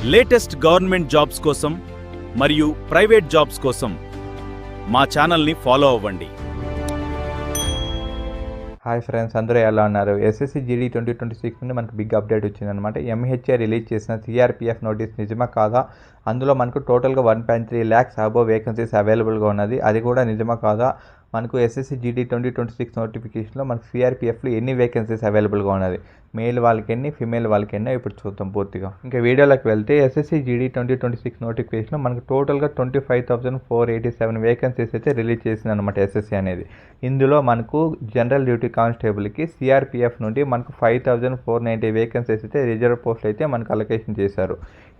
Latest government jobs కోసం మరియు private jobs కోసం మా ఛానల్ని ఫాలో అవ్వండి. హాయ్ ఫ్రెండ్స్, అందరూ ఎలా ఉన్నారు? ఎస్ఎస్సి జీడీ 2026 నుండి మనకు బిగ్ అప్డేట్ వచ్చిందనమాట. ఎంహెచ్ఏ రిలీజ్ చేసిన సిఆర్పిఎఫ్ నోటీస్ నిజమా కాదా, అందులో మనకు టోటల్గా 1.3 lakhs అబోవ్ వేకెన్సీస్ అవైలబుల్గా ఉన్నది, అది కూడా నిజమా కాదా? మనకు ఎస్ఎస్సి జీడీ 2026 నోటిఫికేషన్లో మనకు సిఆర్పిఎఫ్లో ఎన్ని వేకెన్సీస్ అవైలబుల్గా ఉన్నది, మేల్ వాళ్ళకి ఎన్ని, ఫిమేల్ వాళ్ళకి ఎన్నో ఇప్పుడు చూద్దాం పూర్తిగా. ఇంకా వీడియోలోకి వెళ్తే ఎస్ఎస్సి జీడీ 2026 నోటిఫికేషన్లో మనకు టోటల్గా 25,487 వేకెన్సీస్ అయితే రిలీజ్ చేసింది అనమాట ఎస్ఎస్సి అనేది. ఇందులో మనకు జనరల్ డ్యూటీ కానిస్టేబుల్కి సిఆర్పిఎఫ్ నుండి మనకు 5,490 వేకెన్సీస్ అయితే రిజర్వ్ పోస్టులు అయితే మనకు అలొకేషన్ చేశారు.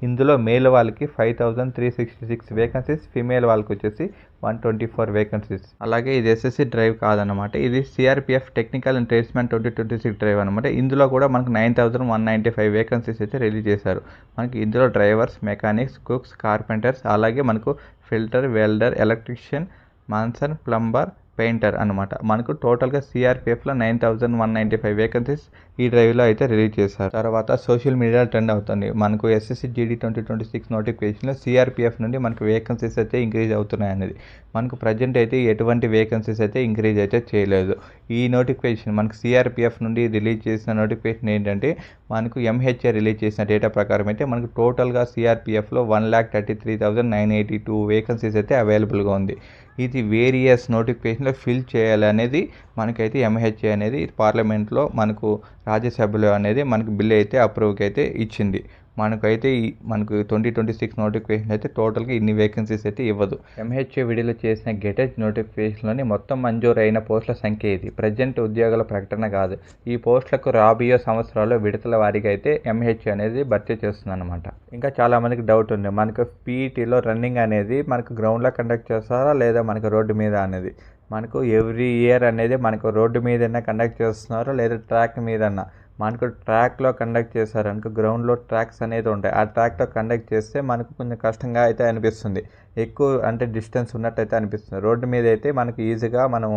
ఇందులో మేల్ వాళ్ళకి 5,366 వేకెన్సీస్, ఫిమేల్ వాళ్ళకి వచ్చేసి 124 వేకెన్సీస్. అలాగే ఇది ఎస్ఎస్సి డ్రైవ్ కాదనమాట, ఇది CRPF technical and tradesmen 2026 drive అనమాట. ఇందులో కూడా మనకు 9,195 వేకెన్సీస్ అయితే రిలీజ్ చేశారు. మనకి ఇందులో డ్రైవర్స్, మెకానిక్స్, కుక్స్, కార్పెంటర్స్, అలాగే మనకు filter, welder, electrician, Manson, plumber, painter అనమాట. మనకు టోటల్గా సిఆర్పిఎఫ్లో 9,195 వేకెన్సీస్ ఈ డ్రైవ్లో అయితే రిలీజ్ చేశారు. తర్వాత సోషల్ మీడియా ట్రెండ్ అవుతుంది. మనకు ఎస్ఎస్సి జీడీ 2026 నోటిఫికేషన్లో సిఆర్పిఎఫ్ నుండి మనకు వేకెన్సీస్ అయితే ఇంక్రీజ్ అవుతున్నాయి అనేది. మనకు ప్రజెంట్ అయితే ఎటువంటి వేకెన్సీస్ అయితే ఇంక్రీజ్ అయితే చేయలేదు. ఈ నోటిఫికేషన్ మనకు సిఆర్పిఎఫ్ నుండి రిలీజ్ చేసిన నోటిఫికేషన్ ఏంటంటే, మనకు ఎంహెచ్ఏ రిలీజ్ చేసిన డేటా ప్రకారం అయితే మనకు టోటల్గా సిఆర్పిఎఫ్లో 1,33,982 వేకెన్సీస్ అయితే అవైలబుల్గా ఉంది. ఇది వేరియస్ నోటిఫికేషన్లో ఫిల్ చేయాలి అనేది మనకైతే ఎంహెచ్ఏ అనేది పార్లమెంట్లో మనకు రాజ్యసభలో అనేది మనకు బిల్ అయితే అప్రూవ్కి అయితే ఇచ్చింది. మనకైతే మనకు 2026 నోటిఫికేషన్ అయితే టోటల్గా ఇన్ని వేకెన్సీస్ అయితే ఇవ్వదు. ఎంహెచ్ఏ విడుదల చేసిన గెటెజ్ నోటిఫికేషన్లోని మొత్తం మంజూరు అయిన పోస్టుల సంఖ్య ఇది, ప్రజెంట్ ఉద్యోగాల ప్రకటన కాదు. ఈ పోస్టులకు రాబోయే సంవత్సరాల్లో విడతల వారీగా అయితే ఎంహెచ్ఏ అనేది భర్తీ చేస్తుంది అనమాట. ఇంకా చాలామందికి డౌట్ ఉంది, మనకు పీఈటీలో రన్నింగ్ అనేది మనకు గ్రౌండ్లో కండక్ట్ చేస్తారా లేదా మనకు రోడ్డు మీద అనేది. మనకు ఎవ్రీ ఇయర్ అనేది మనకు రోడ్డు మీదన్నా కండక్ట్ చేస్తున్నారు, లేదా ట్రాక్ మీదన్నా. మనకు ట్రాక్లో కండక్ట్ చేశారనుకో, గ్రౌండ్లో ట్రాక్స్ అనేది ఉంటాయి, ఆ ట్రాక్లో కండక్ట్ చేస్తే మనకు కొంచెం కష్టంగా అయితే అనిపిస్తుంది, ఎక్కువ అంటే డిస్టెన్స్ ఉన్నట్టయితే అనిపిస్తుంది. రోడ్డు మీద అయితే మనకు ఈజీగా మనం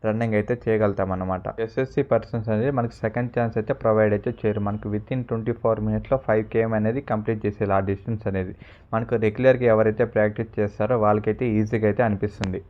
రన్నింగ్ అయితే చేయగలుగుతాం అనమాట. ఎస్ఎస్సి పర్సన్స్ అనేది మనకు సెకండ్ ఛాన్స్ అయితే ప్రొవైడ్ అయితే చేయరు. మనకు వితిన్ 24 minutesలో 5 km అనేది కంప్లీట్ చేసేయాలి ఆ డిస్టెన్స్ అనేది. మనకు రెగ్యులర్గా ఎవరైతే ప్రాక్టీస్ చేస్తారో వాళ్ళకైతే ఈజీగా అయితే అనిపిస్తుంది.